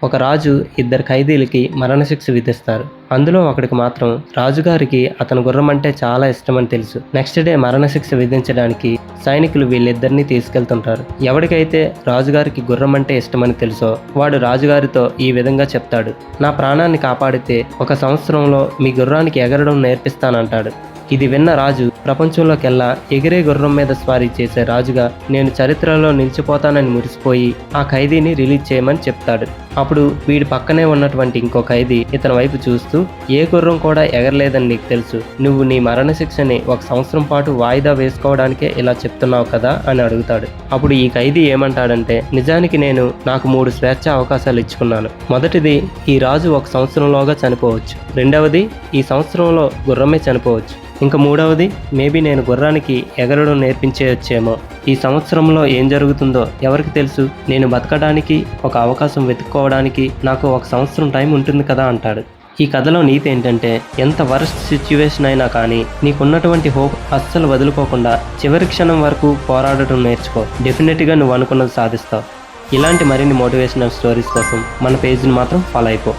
ఒక రాజు ఇద్దరు ఖైదీలకి మరణశిక్ష విధిస్తారు. అందులో ఒకడికి మాత్రం రాజుగారికి అతని గుర్రం అంటే చాలా ఇష్టమని తెలుసు. నెక్స్ట్ డే మరణశిక్ష విధించడానికి సైనికులు వీళ్ళిద్దరినీ తీసుకెళ్తుంటారు. ఎవడికైతే రాజుగారికి గుర్రం అంటే ఇష్టమని తెలుసో వాడు రాజుగారితో ఈ విధంగా చెప్తాడు, నా ప్రాణాన్ని కాపాడితే 1 సంవత్సరంలో మీ గుర్రానికి ఎగరడం నేర్పిస్తానంటాడు. ఇది విన్న రాజు ప్రపంచంలోకెల్లా ఎగిరే గుర్రం మీద స్వారీ చేసే రాజుగా నేను చరిత్రలో నిలిచిపోతానని మురిసిపోయి ఆ ఖైదీని రిలీజ్ చేయమని చెప్తాడు. అప్పుడు వీడి పక్కనే ఉన్నటువంటి ఇంకో ఖైదీ ఇతని వైపు చూస్తూ, ఏ గుర్రం కూడా ఎగరలేదని నీకు తెలుసు, నువ్వు నీ మరణశిక్షని 1 సంవత్సరం పాటు వాయిదా వేసుకోవడానికే ఇలా చెప్తున్నావు కదా అని అడుగుతాడు. అప్పుడు ఈ ఖైదీ ఏమంటాడంటే, నిజానికి నేను నాకు 3 స్వేచ్ఛ అవకాశాలు ఇచ్చుకున్నాను. మొదటిది, ఈ రాజు 1 సంవత్సరంలోగా చనిపోవచ్చు. రెండవది, ఈ సంవత్సరంలో గుర్రమే చనిపోవచ్చు. ఇంకా మూడవది, మేబీ నేను గుర్రానికి ఎగరడం నేర్పించేయొచ్చేమో. ఈ సంవత్సరంలో ఏం జరుగుతుందో ఎవరికి తెలుసు, నేను బతకడానికి ఒక అవకాశం వెతుక్కోవడానికి నాకు 1 సంవత్సరం టైం ఉంటుంది కదా అంటాడు. ఈ కథలో నీతి ఏంటంటే, ఎంత వరస్ట్ సిచ్యువేషన్ అయినా కానీ నీకున్నటువంటి హోప్ అస్సలు వదులుకోకుండా చివరి క్షణం వరకు పోరాడటం నేర్చుకో. డెఫినెట్గా నువ్వు అనుకున్నది సాధిస్తావు. ఇలాంటి మరిన్ని మోటివేషనల్ స్టోరీస్ కోసం మన పేజ్ని మాత్రం ఫాలో అయిపో.